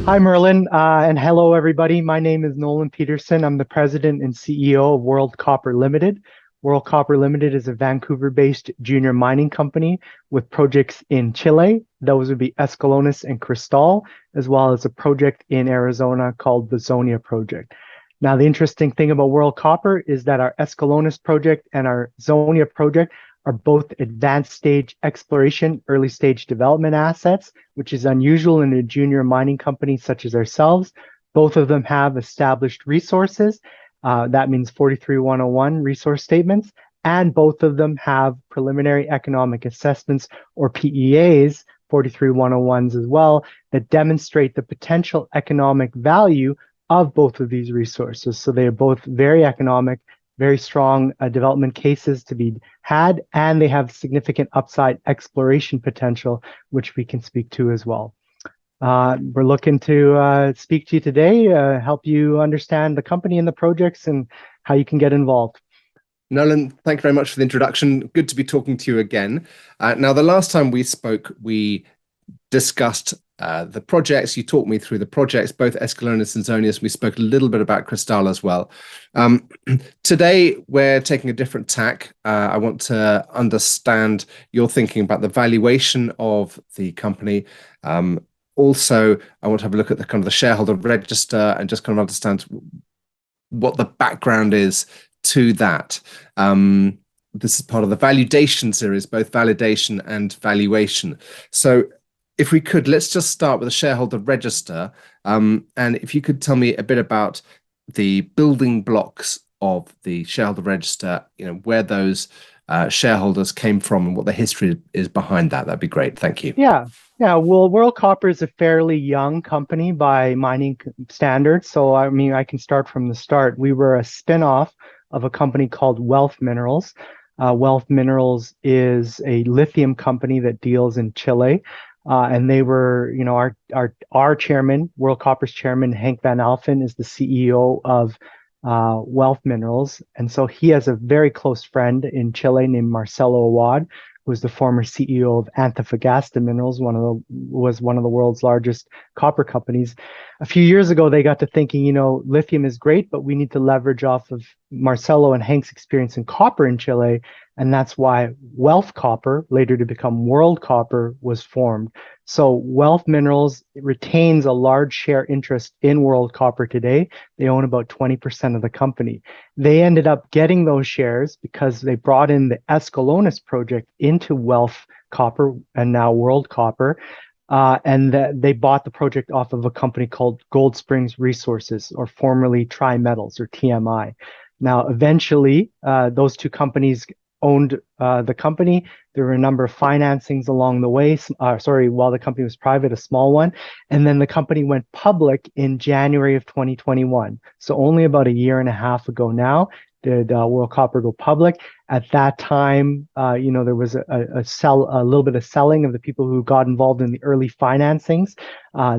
Hi, Merlin, and hello, everybody. My name is Nolan Peterson. I'm the president and CEO of World Copper Ltd. World Copper Ltd is a Vancouver-based junior mining company with projects in Chile. Those would be Escalones and Cristal, as well as a project in Arizona called the Zonia project. Now, the interesting thing about World Copper is that our Escalones project and our Zonia project are both advanced stage exploration, early stage development assets, which is unusual in a junior mining company such as ourselves. Both of them have established resources. That means 43101 resource statements, and both of them have preliminary economic assessments, or PEAs, 43101s as well, that demonstrate the potential economic value of both of these resources. So they are both very economic, very strong development cases to be had, and they have significant upside exploration potential, which we can speak to as well. We're looking to speak to you today, help you understand the company and the projects and how you can get involved. Nolan, thank you very much for the introduction. Good to be talking to you again. Now, the last time we spoke, we discussed the projects. You talked me through the projects, both Escalones and Zonia. We spoke a little bit about Cristal as well. Today, we're taking a different tack. I want to understand your thinking about the valuation of the company. Also, I want to have a look at the kind of the shareholder register and just kind of understand what the background is to that. This is part of the validation series, both validation and valuation. So if we could, let's just start with the shareholder register. And if you could tell me a bit about the building blocks of the shareholder register, where those shareholders came from and what the history is behind that, that'd be great. Thank you. Yeah. Well, World Copper is a fairly young company by mining standards. So, I mean, I can start from the start. We were a spin-off of a company called Wealth Minerals. Wealth Minerals is a lithium company that deals in Chile. And they were, our chairman, World Copper's chairman, Henk van Alphen, is the CEO of Wealth Minerals. And so he has a very close friend in Chile named Marcelo Awad, who was the former CEO of Antofagasta Minerals, was one of the world's largest copper companies. A few years ago, they got to thinking, lithium is great, but we need to leverage off of Marcelo and Henk's experience in copper in Chile. And that's why Wealth Copper, later to become World Copper, was formed. So Wealth Minerals retains a large share interest in World Copper today. They own about 20% of the company. They ended up getting those shares because they brought in the Escalones project into Wealth Copper and now World Copper. And they bought the project off of a company called Gold Springs Resources, or formerly Tri-Metals, or TMI. Now, eventually, those two companies owned the company. There were a number of financings along the way. While the company was private, a small one. And then the company went public in January of 2021. So only about a year and a half ago now did World Copper go public. At that time, there was a little bit of selling of the people who got involved in the early financings.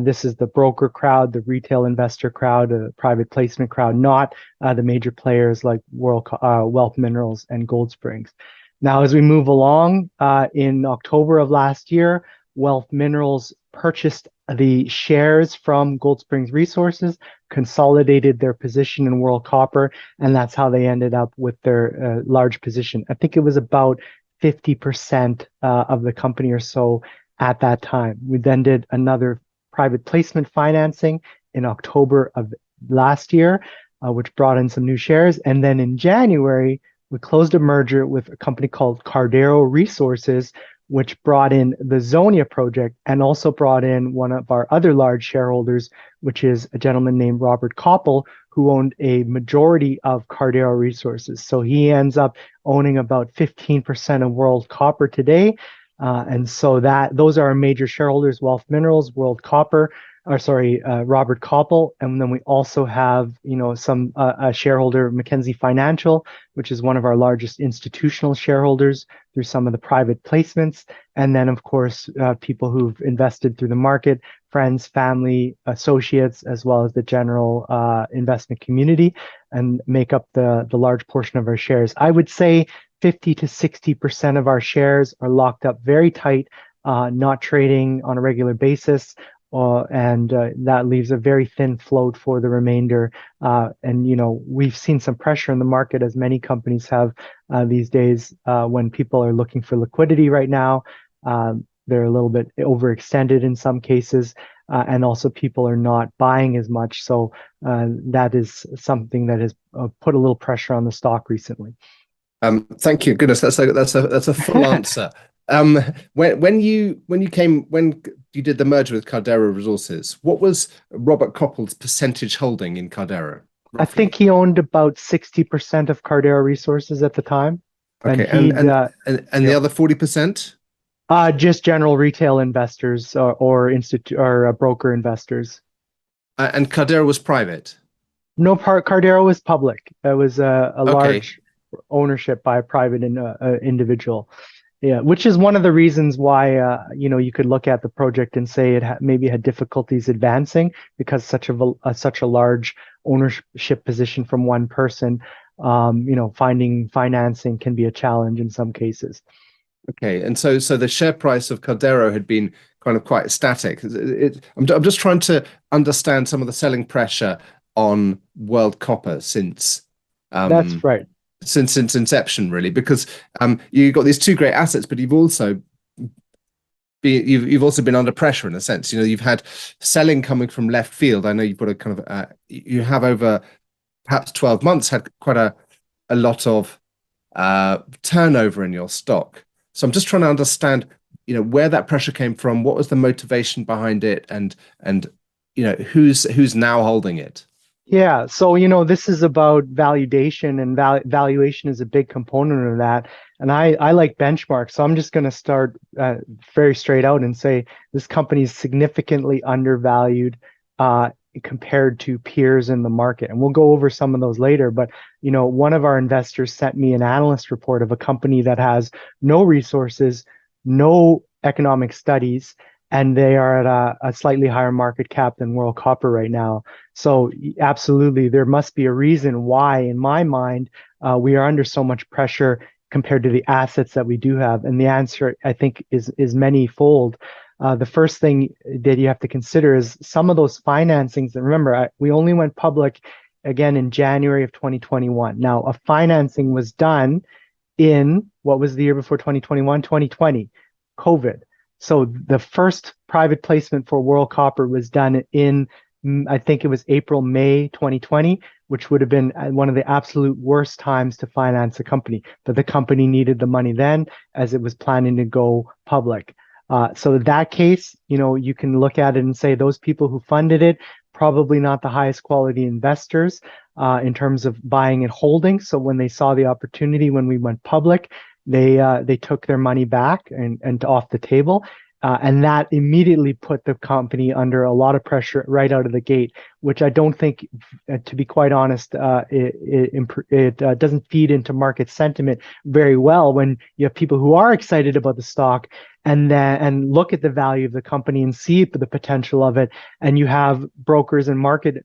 This is the broker crowd, the retail investor crowd, the private placement crowd, not the major players like Wealth Minerals and Gold Springs. Now, as we move along, in October of last year, Wealth Minerals purchased the shares from Gold Springs Resources, consolidated their position in World Copper, and that's how they ended up with their large position. I think it was about 50% of the company or so at that time. We then did another private placement financing in October of last year, which brought in some new shares. And then in January, we closed a merger with a company called Cardero Resources, which brought in the Zonia project and also brought in one of our other large shareholders, which is a gentleman named Robert Kopple, who owned a majority of Cardero Resources. So he ends up owning about 15% of World Copper today. And so those are our major shareholders: Wealth Minerals, World Copper, Robert Kopple. And then we also have, some shareholder, Mackenzie Financial, which is one of our largest institutional shareholders through some of the private placements. And then, of course, people who've invested through the market, friends, family, associates, as well as the general investment community, and make up the large portion of our shares. I would say 50 to 60% of our shares are locked up very tight, not trading on a regular basis. and that leaves a very thin float for the remainder. And we've seen some pressure in the market, as many companies have these days, when people are looking for liquidity right now. They're a little bit overextended in some cases, and also people are not buying as much. So that is something that has put a little pressure on the stock recently. Thank you. Goodness, that's a full answer. When you did the merger with Cardero Resources, what was Robert Kopple's percentage holding in Caldera? I think he owned about 60% of Cardero Resources at the time. Okay, and the other 40%? Just general retail investors or broker investors. And Cardero was private? No, Cardero was public. It was a large ownership by a private individual. Yeah, which is one of the reasons why you could look at the project and say it maybe had difficulties advancing, because such a large ownership position from one person. Finding financing can be a challenge in some cases. Okay, and so the share price of Caldero had been kind of quite static. I'm just trying to understand some of the selling pressure on World Copper since that's right. Since inception, really, because you've got these two great assets, but you've also been under pressure in a sense. You've had selling coming from left field. I know you've got a kind of you have over perhaps 12 months had quite a lot of turnover in your stock. So I'm just trying to understand, where that pressure came from, what was the motivation behind it, and who's now holding it. Yeah, so this is about valuation, and valuation is a big component of that. And I like benchmarks, so I'm just going to start very straight out and say this company is significantly undervalued compared to peers in the market. And we'll go over some of those later. But one of our investors sent me an analyst report of a company that has no resources, no economic studies, and they are at a slightly higher market cap than World Copper right now. So absolutely, there must be a reason why, in my mind, we are under so much pressure compared to the assets that we do have. And the answer, I think, is many-fold. The first thing that you have to consider is some of those financings. And remember, we only went public again in January of 2021. Now, a financing was done in, what was the year before 2021? 2020, COVID. So the first private placement for World Copper was done in, I think it was April, May 2020, which would have been one of the absolute worst times to finance a company. But the company needed the money then, as it was planning to go public. So in that case, you can look at it and say those people who funded it, probably not the highest quality investors in terms of buying and holding. So when they saw the opportunity when we went public, they took their money back and off the table. And that immediately put the company under a lot of pressure right out of the gate, which I don't think, to be quite honest, it doesn't feed into market sentiment very well when you have people who are excited about the stock and look at the value of the company and see the potential of it, and you have brokers and market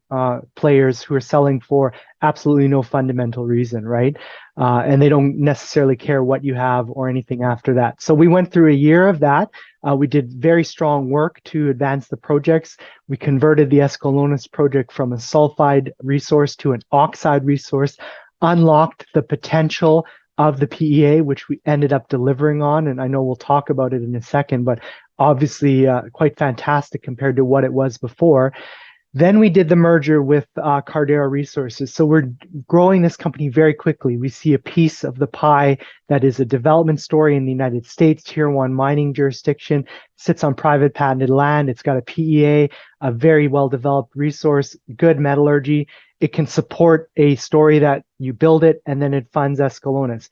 players who are selling for absolutely no fundamental reason, right? And they don't necessarily care what you have or anything after that. So we went through a year of that. We did very strong work to advance the projects. We converted the Escalones project from a sulfide resource to an oxide resource, unlocked the potential of the PEA, which we ended up delivering on. And I know we'll talk about it in a second, but obviously quite fantastic compared to what it was before. Then we did the merger with Cardero Resources. So we're growing this company very quickly. We see a piece of the pie that is a development story in the United States, tier 1 mining jurisdiction, sits on private patented land. It's got a PEA, a very well-developed resource, good metallurgy. It can support a story that you build it and then it funds Escalones.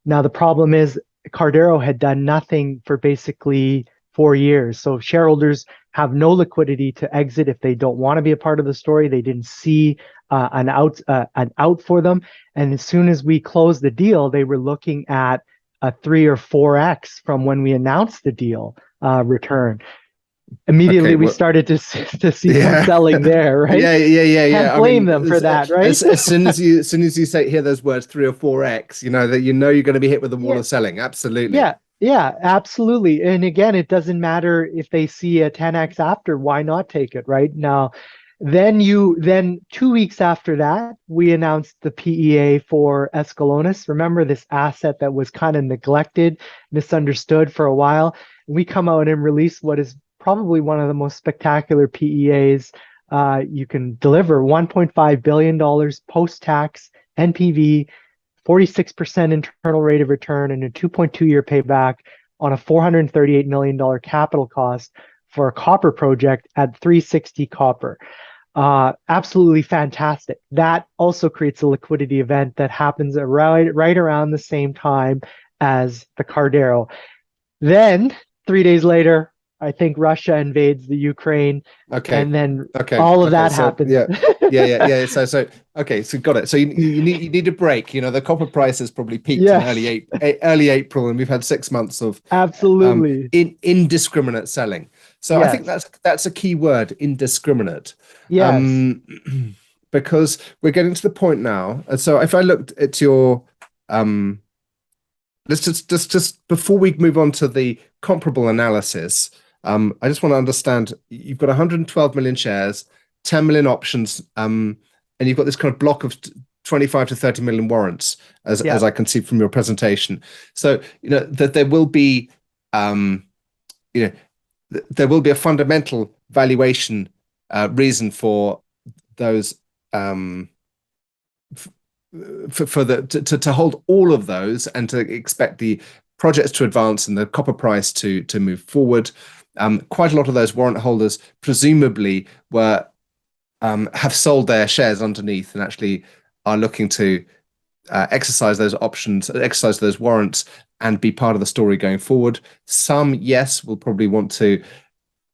Now, the problem is Cardero had done nothing for basically 4 years. So shareholders have no liquidity to exit if they don't want to be a part of the story. They didn't see an out for them. And as soon as we closed the deal, they were looking at a 3 or 4x from when we announced the deal return. Immediately, we started to see some selling there, right? Yeah. Can't blame them for that, right? As soon as you hear those words 3 or 4x, that you're going to be hit with the wall of selling. Absolutely. Yeah, absolutely. And again, it doesn't matter if they see a 10x after, why not take it, right? Now, then 2 weeks after that, we announced the PEA for Escalones. Remember this asset that was kind of neglected, misunderstood for a while. We come out and release what is probably one of the most spectacular PEAs you can deliver. $1.5 billion post-tax NPV, 46% internal rate of return, and a 2.2-year payback on a $438 million capital cost for a copper project at 360 copper. Absolutely fantastic. That also creates a liquidity event that happens right around the same time as the Cardero. Then 3 days later, I think Russia invades the Ukraine, Okay. and then Okay. all of Okay. that So happens. yeah. So okay. So got it. So you need a break. You know, the copper price has probably peaked in Yes, early April, and we've had 6 months of absolutely. indiscriminate selling. So I think Yes, that's a key word, indiscriminate. yes, Um, because we're getting to the point now. And so if I looked at your let's just before we move on to the comparable analysis, I just want to understand you've got 112 million shares, 10 million options, and you've got this kind of block of 25 to 30 million warrants, yeah. as I can see from your presentation. So you know that there will be you know there will be a fundamental valuation reason for those for the to hold all of those and to expect the projects to advance and the copper price to move forward. Quite a lot of those warrant holders presumably were have sold their shares underneath and actually are looking to exercise those options, exercise those warrants, and be part of the story going forward. Some, yes, will probably want to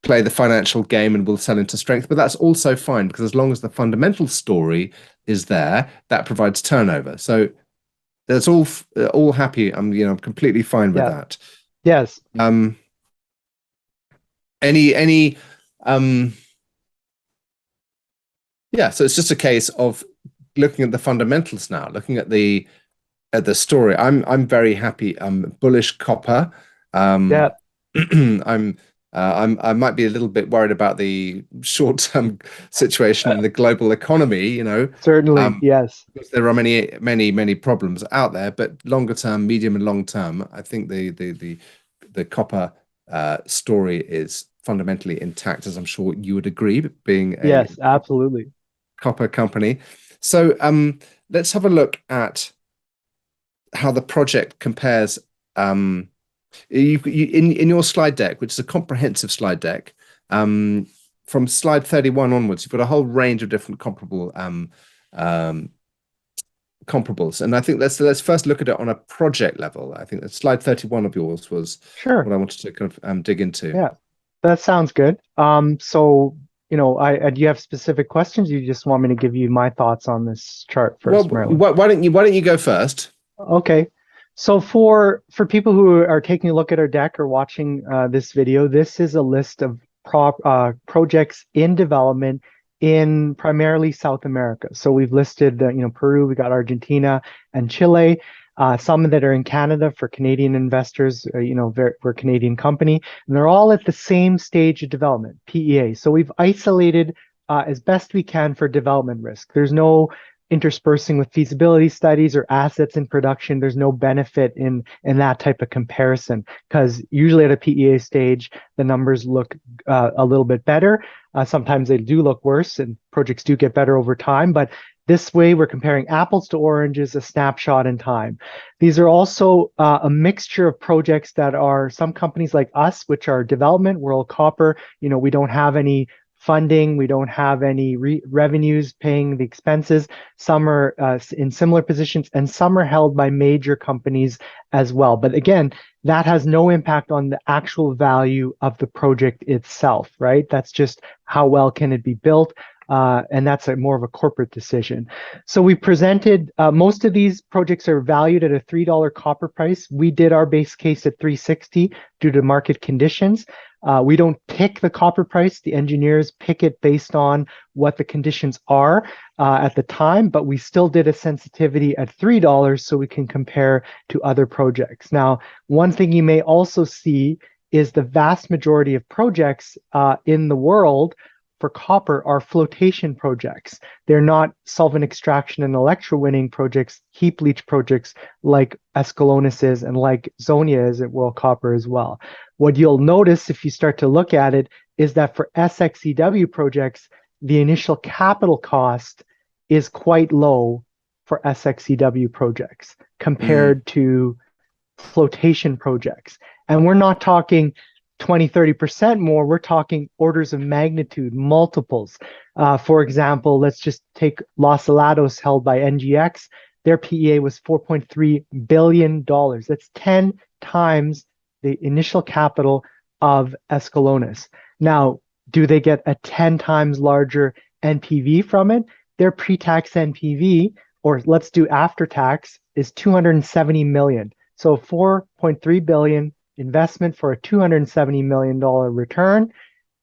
play the financial game and will sell into strength, but that's also fine because as long as the fundamental story is there, that provides turnover. So that's all happy. I'm completely fine with Yeah. that. Yes. Any yeah, so it's just a case of looking at the fundamentals now, looking at the story. I'm very happy. I'm bullish copper. Yeah. I might be a little bit worried about the short-term situation in the global economy, Certainly. Yes. because there are many problems out there. But longer term, medium and long term, I think the copper story is fundamentally intact, as I'm sure you would agree, being a Yes. Absolutely. copper company. So let's have a look at how the project compares. In your slide deck, which is a comprehensive slide deck, from slide 31 onwards, you've got a whole range of different comparable comparables. And I think let's first look at it on a project level. I think that slide 31 of yours was Sure. what I wanted to kind of dig into. Yeah. That sounds good. So, do you have specific questions? You just want me to give you my thoughts on this chart Well, first, Marilyn? why don't you go first? Okay. So for people who are taking a look at our deck or watching this video, this is a list of projects in development in primarily South America. So we've listed, Peru, we got Argentina and Chile. Some that are in Canada for Canadian investors, we're a Canadian company, and they're all at the same stage of development, PEA. So we've isolated as best we can for development risk. There's no interspersing with feasibility studies or assets in production. There's no benefit in that type of comparison because usually at a PEA stage, the numbers look a little bit better. Sometimes they do look worse and projects do get better over time, but this way we're comparing apples to oranges, a snapshot in time. These are also a mixture of projects that are some companies like us, which are development, World Copper, we don't have any funding. We don't have any revenues paying the expenses. Some are in similar positions and some are held by major companies as well. But again, that has no impact on the actual value of the project itself, right? That's just how well can it be built. and that's more of a corporate decision. So we presented, most of these projects are valued at a $3 copper price. We did our base case at 360 due to market conditions. We don't pick the copper price. The engineers pick it based on what the conditions are at the time, but we still did a sensitivity at $3 so we can compare to other projects. Now, one thing you may also see is the vast majority of projects in the world for copper are flotation projects. They're not solvent extraction and electrowinning projects, heap leach projects like Escalones is and like Zonia is at World Copper as well. What you'll notice if you start to look at it is that for SX-EW projects, the initial capital cost is quite low for SX-EW projects compared to flotation projects. And we're not talking 20-30% more, we're talking orders of magnitude, multiples. For example, let's just take Los Helados held by NGX. Their PEA was $4.3 billion. That's 10 times the initial capital of Escalones. Now, do they get a 10 times larger NPV from it? Their pre-tax NPV, or let's do after tax, is $270 million. So 4.3 billion investment for a $270 million return,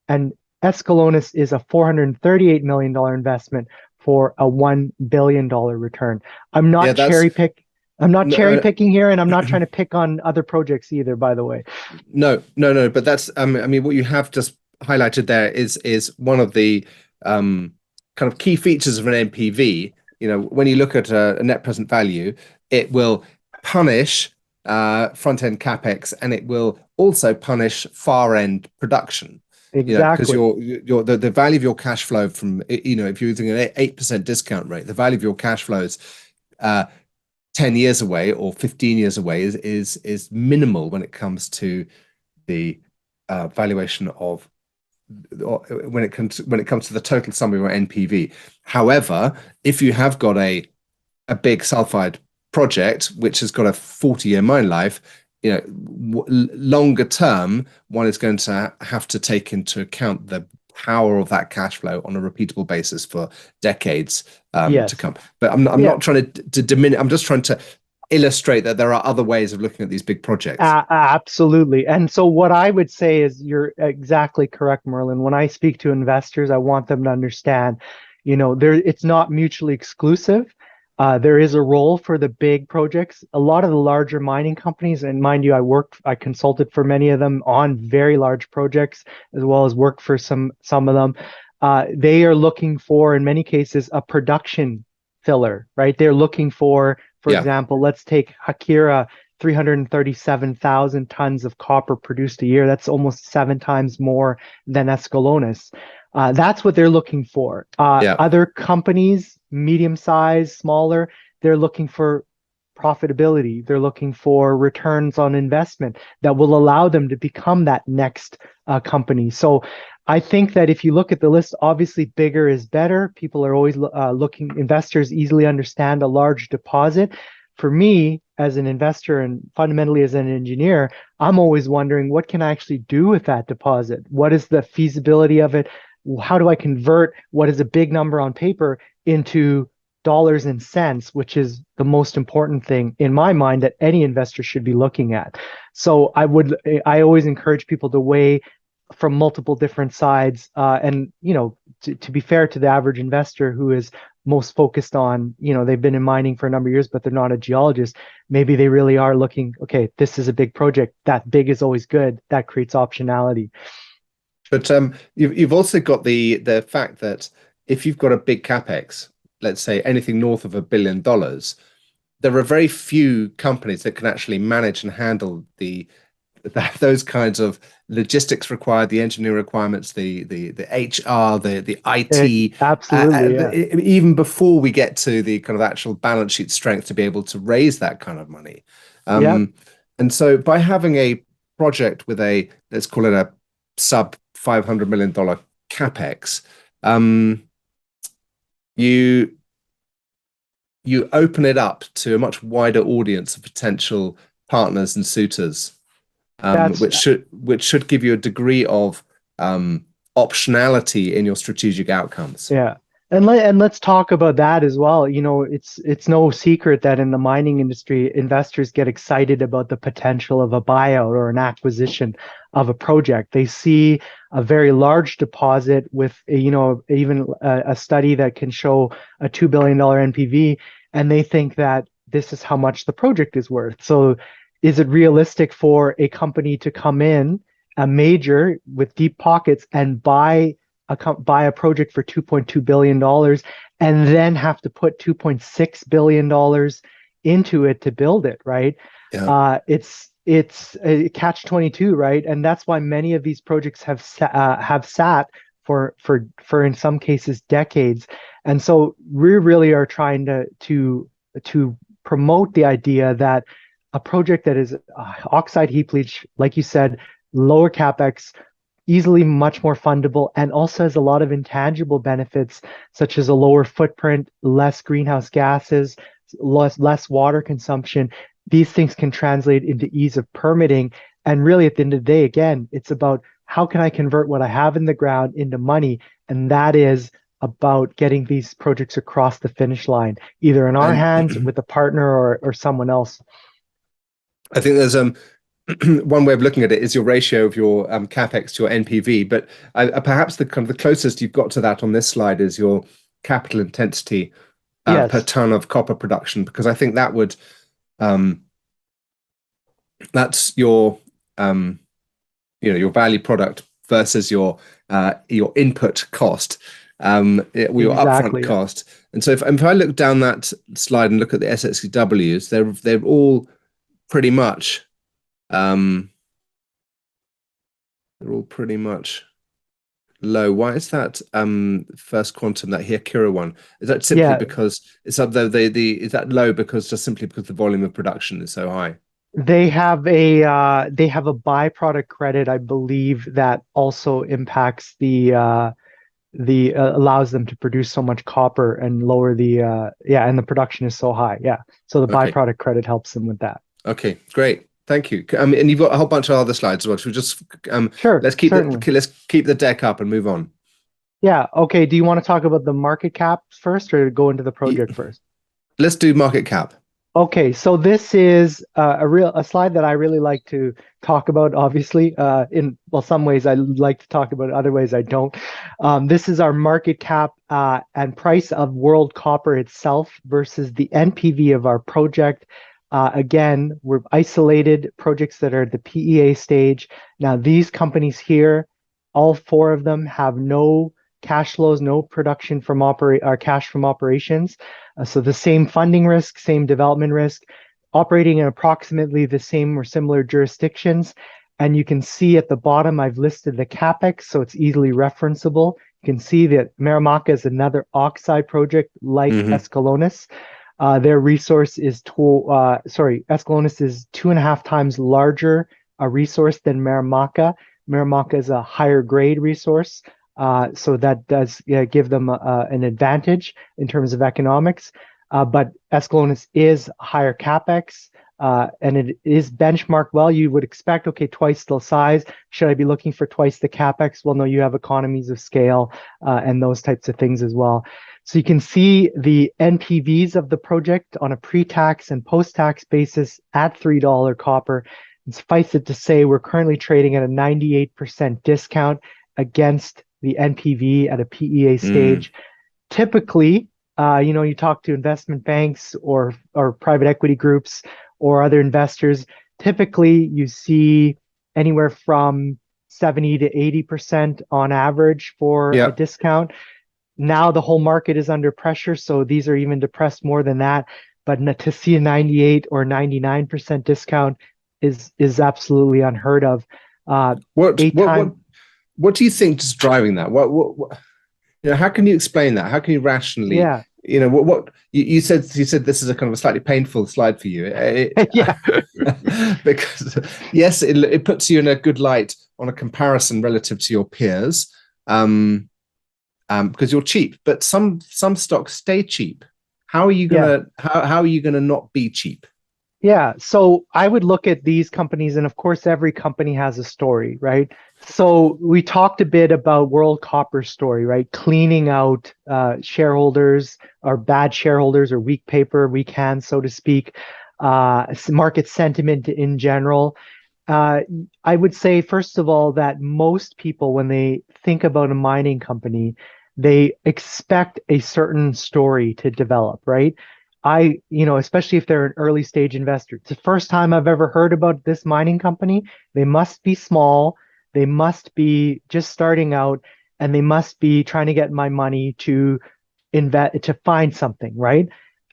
and Escalones is a $438 million investment for a $1 billion return. I'm not cherry picking here, and I'm not trying to pick on other projects either, by the way. No. But that's, I mean, what you have just highlighted there is one of the kind of key features of an NPV. You know, when you look at a net present value, it will punish front-end capex, and it will also punish far-end production. Exactly. You know, because the value of your cash flow from, you know, if you're using an 8% discount rate, the value of your cash flows 10 years away or 15 years away is minimal when it comes to the valuation of, when it comes to the total sum of your NPV. However, if you have got a big sulfide project which has got a 40-year mine life, you know, longer term, one is going to have to take into account the power of that cash flow on a repeatable basis for decades to come. But I'm not trying to diminish. I'm just trying to illustrate that there are other ways of looking at these big projects. Absolutely. And so what I would say is you're exactly correct, Merlin. When I speak to investors, I want them to understand, you know, it's not mutually exclusive. There is a role for the big projects. A lot of the larger mining companies, and mind you, I consulted for many of them on very large projects, as well as worked for some of them. They are looking for, in many cases, a production filler, right? They're looking for example, let's take Hakira, 337,000 tons of copper produced a year. That's almost 7 times more than Escalones. That's what they're looking for. Other companies, medium size, smaller, they're looking for profitability. They're looking for returns on investment that will allow them to become that next company. So I think that if you look at the list, obviously bigger is better. People are always looking, investors easily understand a large deposit. For me, as an investor and fundamentally as an engineer, I'm always wondering, what can I actually do with that deposit? What is the feasibility of it? How do I convert what is a big number on paper into dollars and cents, which is the most important thing in my mind that any investor should be looking at. So I always encourage people to weigh from multiple different sides, and you know, to be fair to the average investor who is most focused on, you know, they've been in mining for a number of years, but they're not a geologist. Maybe they really are looking, okay, this is a big project. That big is always good. That creates optionality. But you've also got the fact that if you've got a big capex, let's say anything north of $1 billion, there are very few companies that can actually manage and handle those kinds of logistics required, the engineering requirements, the HR, the IT, absolutely, even before we get to the kind of actual balance sheet strength to be able to raise that kind of money. And so by having a project with a, let's call it a sub $500 million capex, you open it up to a much wider audience of potential partners and suitors, which should give you a degree of optionality in your strategic outcomes. Yeah. And let's talk about that as well. You know, it's no secret that in the mining industry, investors get excited about the potential of a buyout or an acquisition of a project. They see a very large deposit with, you know, even a study that can show a $2 billion NPV, and they think that this is how much the project is worth. So is it realistic for a company to come in, a major with deep pockets, and buy a project for $2.2 billion and then have to put $2.6 billion into it to build it, right? Yeah. It's a catch-22, right? And that's why many of these projects have sat for in some cases decades. And so we really are trying to promote the idea that a project that is oxide heap leach, like you said, lower capex, easily much more fundable, and also has a lot of intangible benefits, such as a lower footprint, less greenhouse gases, less water consumption. These things can translate into ease of permitting. And really, at the end of the day, again, it's about how can I convert what I have in the ground into money? And that is about getting these projects across the finish line, either in our hands with a partner or someone else. I think there's one way of looking at it is your ratio of your capex to your NPV, but perhaps the kind of the closest you've got to that on this slide is your capital intensity Yes. per ton of copper production, because I think that would that's your your value product versus your input cost, your upfront cost. And so if I look down that slide and look at the SXEWs, they're all pretty much low. Why is that First Quantum, that Hyakura one? Is that simply because it's up there? Is that low because the volume of production is so high? They have a byproduct credit, I believe, that also impacts the allows them to produce so much copper and lower the and the production is so high. Yeah. So the byproduct credit helps them with that. Okay, great. Thank you. And you've got a whole bunch of other slides as well. So we just sure. Let's keep the deck up and move on. Yeah. Okay. Do you want to talk about the market cap first, or go into the project first? Let's do market cap. Okay. So this is a slide that I really like to talk about. Obviously, in some ways I like to talk about it, other ways I don't. This is our market cap and price of world copper itself versus the NPV of our project. Again, we're isolated projects that are at the PEA stage. Now, these companies here, all four of them have no cash flows, no production from cash from operations. So the same funding risk, same development risk, operating in approximately the same or similar jurisdictions. And you can see at the bottom, I've listed the capex, so it's easily referenceable. You can see that Marimaca is another oxide project like Escalones. Their resource is Escalones is 2.5 times larger a resource than Marimaca. Marimaca is a higher grade resource, so that does give them an advantage in terms of economics. But Escalones is higher capex, and it is benchmarked well. You would expect, okay, twice the size. Should I be looking for twice the capex? Well, no, you have economies of scale and those types of things as well. So you can see the NPVs of the project on a pre-tax and post-tax basis at $3 copper. And suffice it to say, we're currently trading at a 98% discount against the NPV at a PEA stage. Typically, you talk to investment banks or private equity groups or other investors, typically you see anywhere from 70 to 80% on average for a discount. Now the whole market is under pressure, so these are even depressed more than that. But to see a 98 or 99% discount is absolutely unheard of. What do you think is driving that? What how can you explain that? How can you rationally? Yeah. What you said this is a kind of a slightly painful slide for you. Yeah. Because yes, it puts you in a good light on a comparison relative to your peers. Because you're cheap, but some stocks stay cheap. How are you gonna how are you gonna not be cheap? Yeah, so I would look at these companies, and of course, every company has a story, right? So we talked a bit about World Copper's story, right? Cleaning out shareholders or bad shareholders or weak paper, weak hands, so to speak, market sentiment in general. Uh, I would say, first of all, that most people, when they think about a mining company, they expect a certain story to develop, right? Especially if they're an early stage investor, it's the first time I've ever heard about this mining company. They must be small, they must be just starting out, and they must be trying to get my money to invest to find something, right?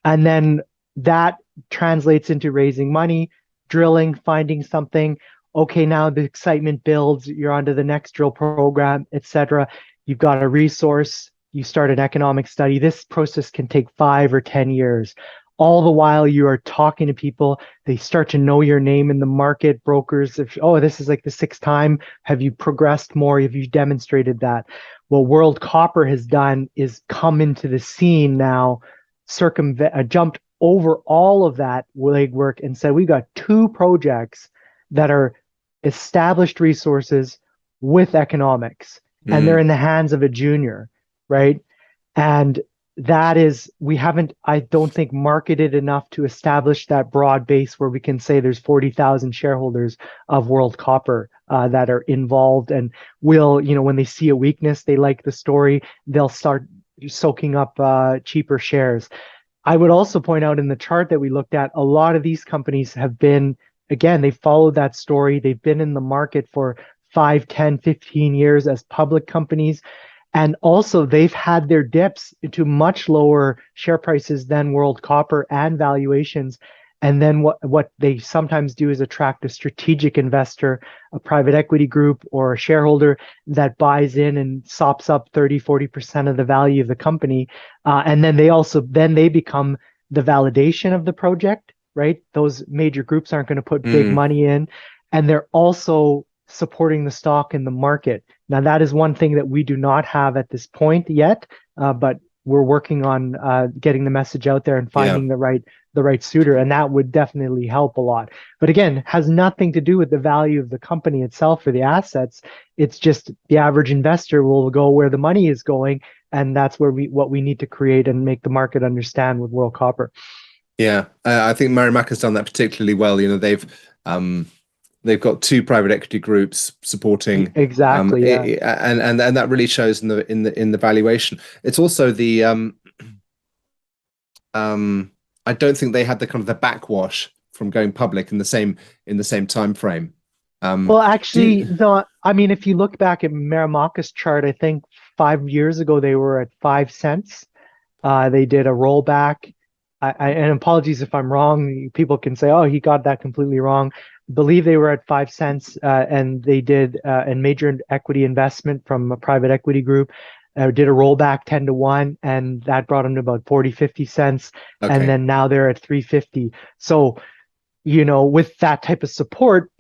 And then that translates into raising money, drilling, finding something. Okay, now the excitement builds, you're on to the next drill program, etc. You've got a resource, you start an economic study. This process can take 5 or 10 years. All the while you are talking to people, they start to know your name in the market, brokers. If, oh, this is like the sixth time. Have you progressed more? Have you demonstrated that? What World Copper has done is come into the scene now, jumped over all of that legwork and said, we've got two projects that are established resources with economics, and they're Mm, in the hands of a junior, right? And that is, we haven't, I don't think, marketed enough to establish that broad base where we can say there's 40,000 shareholders of World Copper that are involved and will, when they see a weakness, they like the story, they'll start soaking up cheaper shares. I would also point out in the chart that we looked at, a lot of these companies have been, again, they followed that story. They've been in the market for 5, 10, 15 years as public companies. And also, they've had their dips into much lower share prices than World Copper and valuations. And then what they sometimes do is attract a strategic investor, a private equity group, or a shareholder that buys in and sops up 30, 40% of the value of the company. And then they become the validation of the project, right? Those major groups aren't going to put big mm. money in. And they're also supporting the stock in the market. Now, that is one thing that we do not have at this point yet, but we're working on getting the message out there and Yeah. finding the right suitor, and that would definitely help a lot. But again, has nothing to do with the value of the company itself or the assets. It's just the average investor will go where the money is going, and that's what we need to create and make the market understand with World Copper. Yeah, I think Marimac has done that particularly well. They've got two private equity groups supporting, Exactly, yeah. and that really shows in the valuation. It's also the I don't think they had the kind of the backwash from going public in the same time frame. Well, Do actually, you, no. I mean, if you look back at Marimaca's chart, I think 5 years ago they were at 5 cents. They did a rollback. And apologies if I'm wrong. People can say, "Oh, he got that completely wrong." I believe they were at 5 cents, and they did a major equity investment from a private equity group. Did a rollback 10 to 1, and that brought them to about 40, 50 cents. And okay. then now they're at 350. So, with that type of support,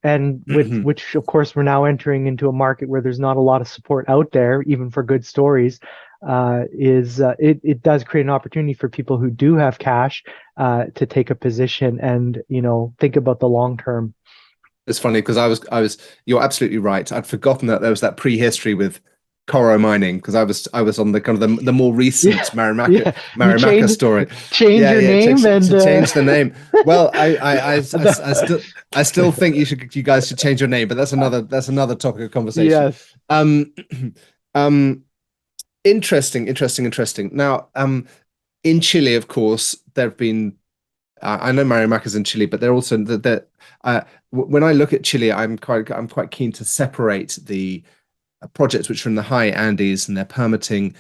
and with Mhm. which of course we're now entering into a market where there's not a lot of support out there even for good stories, it does create an opportunity for people who do have cash to take a position and think about the long term. It's funny because you're absolutely right. I'd forgotten that there was that prehistory with Coro mining because I was on the kind of the more recent Yeah, yeah, you Marimaca story. change Yeah, your yeah, name and to change the name. Well, the, I still think you guys should change your name, but that's another topic of conversation. yes, Um, um, interesting. Now, in Chile, of course, there have been I know Marimaca's in Chile, but they're also when I look at Chile, I'm quite keen to separate the projects which are in the high Andes and their permitting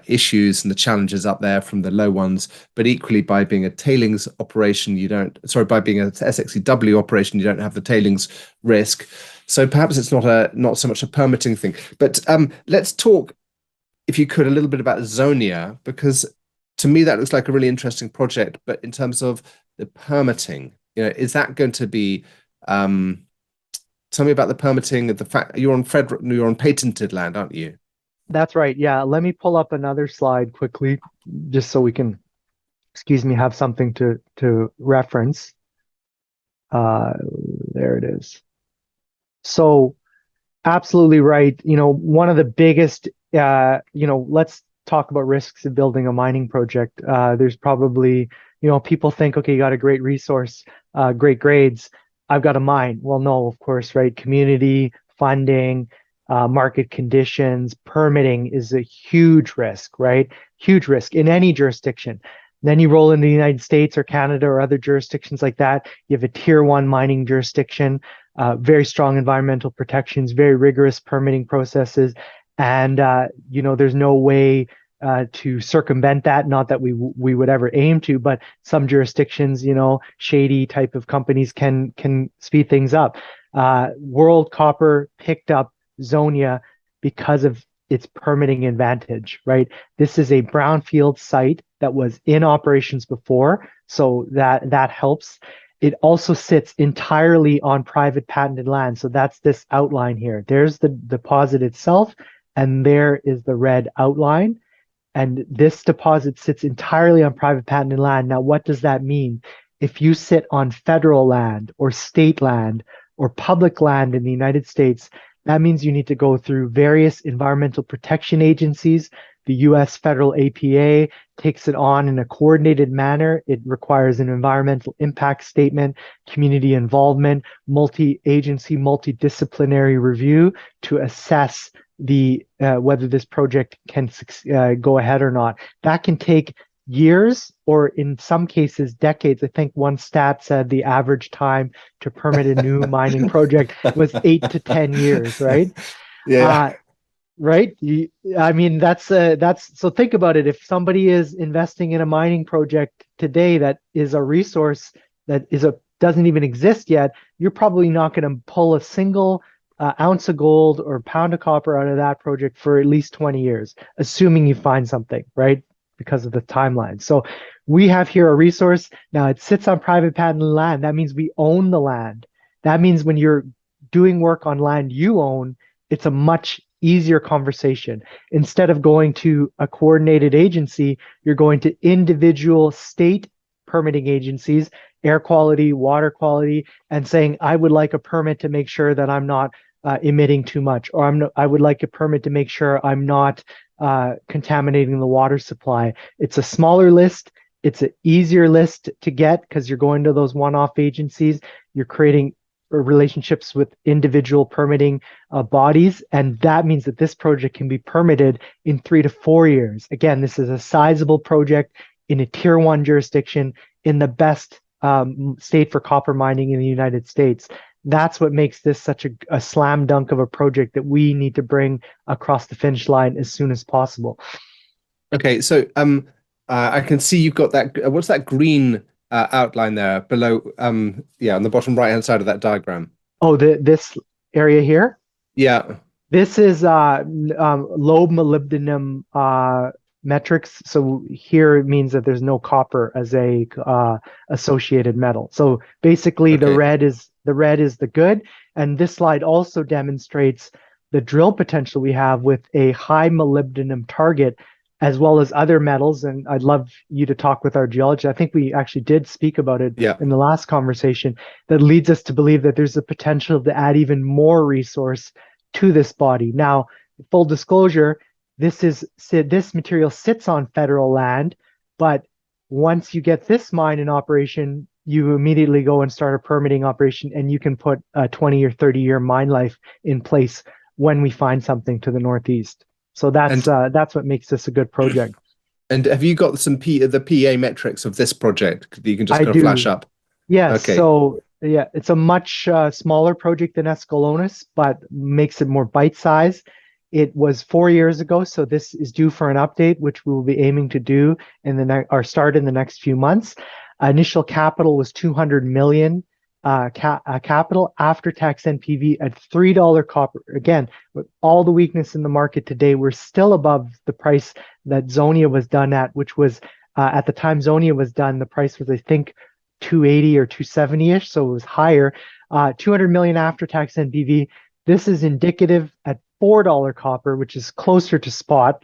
issues and the challenges up there from the low ones. But equally, by being a tailings operation, by being a SXEW operation, you don't have the tailings risk. So perhaps it's not so much a permitting thing. But let's talk, if you could, a little bit about Zonia, because to me that looks like a really interesting project. But in terms of the permitting, is that going to be? Tell me about the permitting of the fact you're on patented land, aren't you? that's right. Yeah, let me pull up another slide quickly just so we can, excuse me, have something to reference. Uh, there it is. So absolutely right. One of the biggest, let's talk about risks of building a mining project. There's probably, people think, okay, you got a great resource, great grades. I've got a mine. Well, no, of course, right? Community, funding, market conditions, permitting is a huge risk, right? Huge risk in any jurisdiction. Then you roll in the United States or Canada or other jurisdictions like that. You have a tier one mining jurisdiction, very strong environmental protections, very rigorous permitting processes, and there's no way to circumvent that. Not that we would ever aim to, but some jurisdictions, shady type of companies can speed things up. World Copper picked up Zonia because of its permitting advantage, right? This is a brownfield site that was in operations before, so that helps. It also sits entirely on private patented land. So that's this outline here. There's the deposit itself, and there is the red outline. And this deposit sits entirely on private patented land. Now, what does that mean? If you sit on federal land or state land or public land in the United States, that means you need to go through various environmental protection agencies. The US federal APA takes it on in a coordinated manner. It requires an environmental impact statement, community involvement, multi-agency, multidisciplinary review to assess the whether this project can go ahead or not. That can take years, or in some cases decades. I think one stat said the average time to permit a new mining project was 8 to 10 years, right? Yeah. Uh, right? I mean, that's so think about it. If somebody is investing in a mining project today that is a resource that doesn't even exist yet, you're probably not going to pull a single ounce of gold or pound of copper out of that project for at least 20 years, assuming you find something, right? Because of the timeline. So we have here a resource. Now it sits on private patented land. That means we own the land. That means when you're doing work on land you own, it's a much easier conversation. Instead of going to a coordinated agency, you're going to individual state permitting agencies, air quality, water quality, and saying, I would like a permit to make sure that I'm not emitting too much, or I would like a permit to make sure I'm not contaminating the water supply. It's a smaller list. It's an easier list to get because you're going to those one-off agencies. You're creating relationships with individual permitting bodies, and that means that this project can be permitted in 3 to 4 years. Again, this is a sizable project in a tier one jurisdiction in the best state for copper mining in the United States. That's what makes this such a slam dunk of a project that we need to bring across the finish line as soon as possible. Okay, so I can see you've got that. What's that green outline there below? Yeah, on the bottom right hand side of that diagram. Oh, this area here? Yeah. This is low molybdenum metrics. So here it means that there's no copper as a associated metal. So basically, Okay. the red is the good, and this slide also demonstrates the drill potential we have with a high molybdenum target, as well as other metals. And I'd love you to talk with our geologist. I think we actually did speak about it in the last conversation. That leads us to believe that there's a potential to add even more resource to this body. Now, full disclosure, this material sits on federal land, but once you get this mine in operation, you immediately go and start a permitting operation, and you can put a 20 or 30-year mine life in place when we find something to the northeast. So that's what makes this a good project. And have you got the PA metrics of this project that you can just I kind of flash do. up? Yes. Okay. So yeah, it's a much smaller project than Escalones, but makes it more bite size. It was 4 years ago, so this is due for an update, which we will be aiming to do start in the next few months. Initial capital was 200 million capital after tax NPV at $3 copper. Again, with all the weakness in the market today, we're still above the price that Zonia was done at, which was at the time Zonia was done, the price was, I think, 280 or 270-ish, so it was higher. 200 million after tax NPV. This is indicative at $4 copper, which is closer to spot,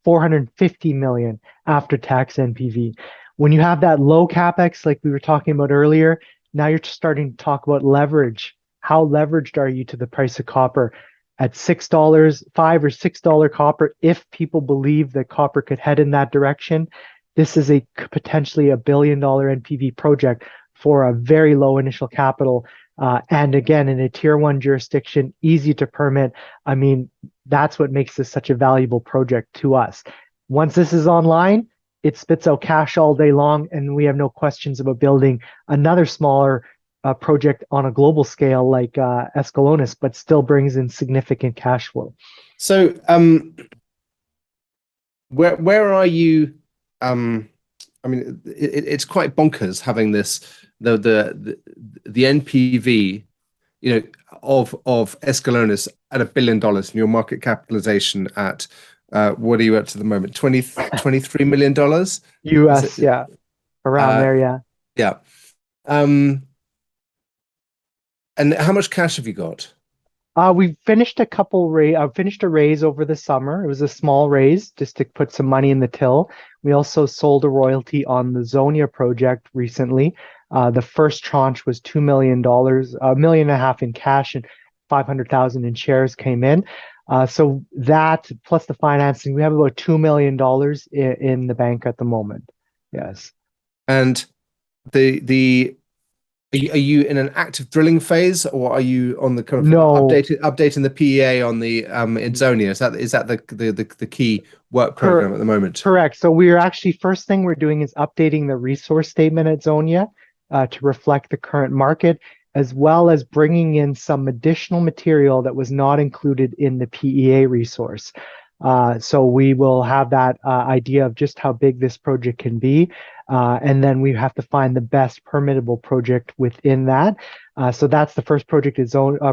450 million after tax NPV. When you have that low capex, like we were talking about earlier, Now you're starting to talk about leverage. How leveraged are you to the price of copper? At $6, $5 or $6 copper, if people believe that copper could head in that direction, this is a potentially $1 billion NPV project for a very low initial capital. And again, in a tier one jurisdiction, easy to permit. I mean, that's what makes this such a valuable project to us. Once this is online, it spits out cash all day long, and we have no questions about building another smaller project on a global scale like Escalones, but still brings in significant cash flow. So, where are you? I mean, it's quite bonkers having this the NPV, you know, of Escalones at $1 billion and your market capitalization at what are you at the moment? $23 million US, yeah, around there, yeah. Yeah. And how much cash have you got? We finished finished a raise over the summer. It was a small raise just to put some money in the till. We also sold a royalty on the Zonia project recently. The first tranche was $2 million, $1.5 million in cash, and 500,000 in shares came in. So that plus the financing, we have about $2 million in the bank at the moment. Yes. And are you in an active drilling phase, or are you on the kind of updating the PEA on the in Zonia? Is that the key work program at the moment? Correct. So we're actually, first thing we're doing is updating the resource statement at Zonia to reflect the current market, as well as bringing in some additional material that was not included in the PEA resource. So we will have that idea of just how big this project can be. And then we have to find the best permittable project within that. So that's the first project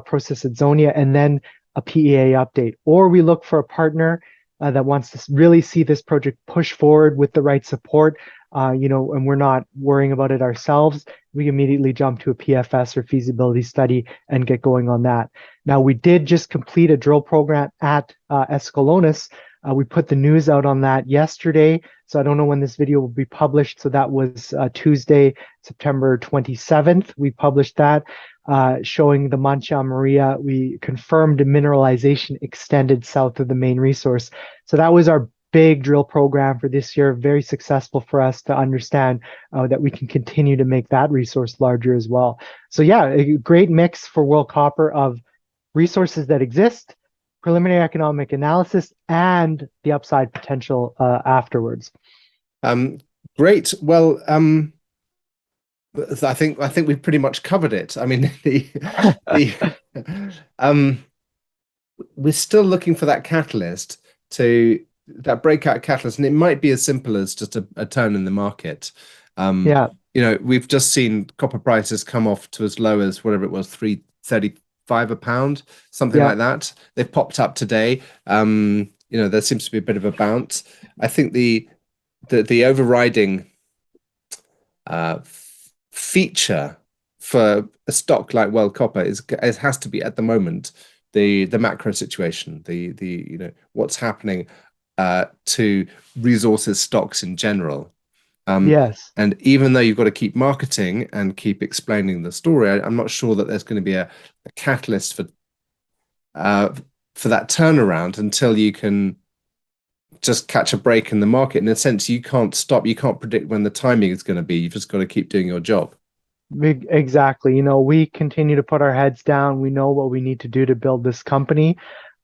process at Zonia, and then a PEA update. Or we look for a partner that wants to really see this project push forward with the right support, and we're not worrying about it ourselves. We immediately jump to a PFS or feasibility study and get going on that. Now, we did just complete a drill program at Escalones. We put the news out on that yesterday, so I don't know when this video will be published. So that was Tuesday, September 27th. We published that, showing the Mancha Maria. We confirmed the mineralization extended south of the main resource. So that was our big drill program for this year, very successful for us to understand that we can continue to make that resource larger as well. So yeah, a great mix for World Copper of resources that exist, preliminary economic analysis, and the upside potential afterwards. Great. Well, I think we've pretty much covered it. I mean, we're still looking for that catalyst, that breakout catalyst, and it might be as simple as just a turn in the market. Yeah. We've just seen copper prices come off to as low as whatever it was, $3.35 a pound, something like that. They've popped up today. There seems to be a bit of a bounce. I think the overriding feature for a stock like World Copper has to be, at the moment, the macro situation, the what's happening to resources stocks in general. Yes. And even though you've got to keep marketing and keep explaining the story, I'm not sure that there's going to be a catalyst for that turnaround until you can just catch a break in the market. In a sense, you can't stop, you can't predict when the timing is going to be. You've just got to keep doing your job. Exactly. We continue to put our heads down. We know what we need to do to build this company.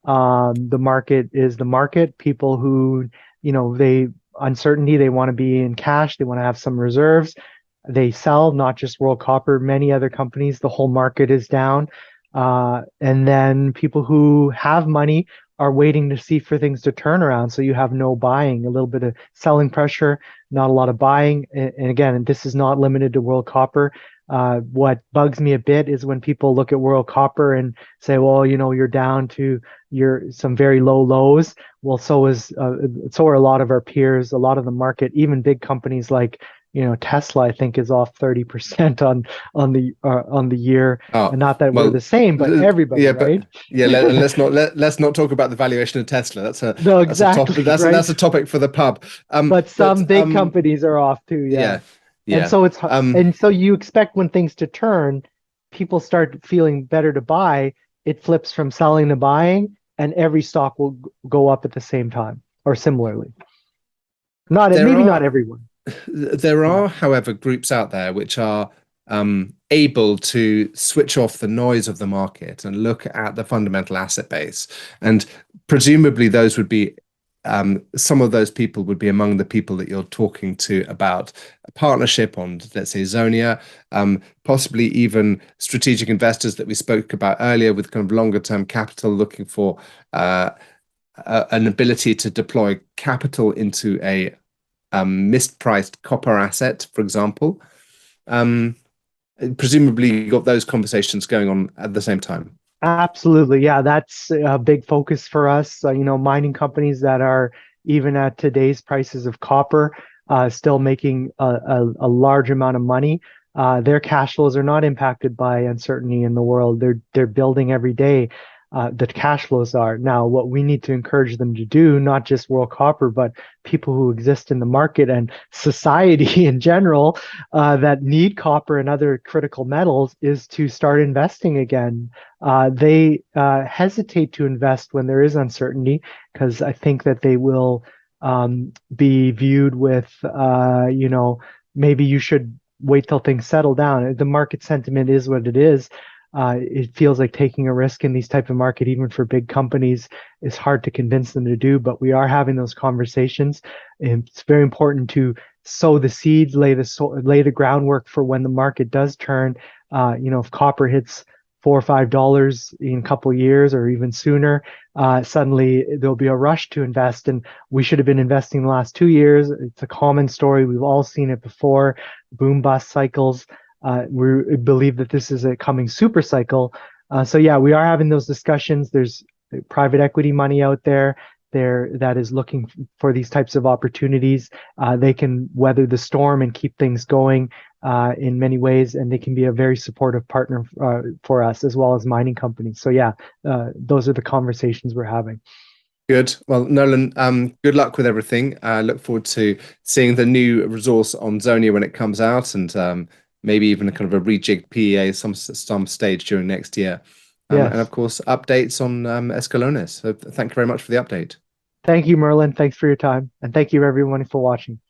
The market is the market. People who, uncertainty, they want to be in cash, they want to have some reserves. They sell, not just World Copper, many other companies. The whole market is down. And then people who have money are waiting to see for things to turn around. So you have no buying, a little bit of selling pressure, not a lot of buying. And again, this is not limited to World Copper. What bugs me a bit is when people look at World Copper and say, well, you're down to some very low lows. Well, so are a lot of our peers, a lot of the market, even big companies like Tesla, I think, is off 30% on the year. And not that we're the same, but everybody, right? Let's not talk about the valuation of Tesla. That's a topic for the pub. But some big companies are off too. Yeah. And Yeah. so and so you expect when things to turn, people start feeling better to buy. It flips from selling to buying, and every stock will go up at the same time or similarly. There Maybe not are everyone. there Yeah, are, however, groups out there which are able to switch off the noise of the market and look at the fundamental asset base. And presumably, those would be some of those people would be among the people that you're talking to about a partnership on, let's say, Zonia, possibly even strategic investors that we spoke about earlier with kind of longer term capital looking for an ability to deploy capital into a mispriced copper asset, for example. Um, Presumably, you got those conversations going on at the same time. absolutely. Yeah, that's a big focus for us. Mining companies that are even at today's prices of copper, still making a large amount of money. Their cash flows are not impacted by uncertainty in the world. They're building every day. The cash flows are. Now, what we need to encourage them to do, not just World Copper, but people who exist in the market and society in general, that need copper and other critical metals, is to start investing again. They hesitate to invest when there is uncertainty because I think that they will be viewed with, maybe you should wait till things settle down. The market sentiment is what it is. It feels like taking a risk in these type of market, even for big companies, is hard to convince them to do. But we are having those conversations, and it's very important to sow the seeds, lay the groundwork for when the market does turn. If copper hits $4 or $5 in a couple of years or even sooner, suddenly there'll be a rush to invest. And we should have been investing the last 2 years. It's a common story. We've all seen it before, boom bust cycles. We believe that this is a coming super cycle. So yeah, we are having those discussions. There's private equity money out there that is looking for these types of opportunities. They can weather the storm and keep things going in many ways, and they can be a very supportive partner for us as well as mining companies. So yeah, those are the conversations we're having. Good. Well, Nolan, good luck with everything. I look forward to seeing the new resource on Zonia when it comes out, and maybe even a kind of a rejigged PEA some stage during next year. And of Yes. course, updates on Escalones. So thank you very much for the update. Thank you, Merlin. Thanks for your time. And thank you, everyone, for watching.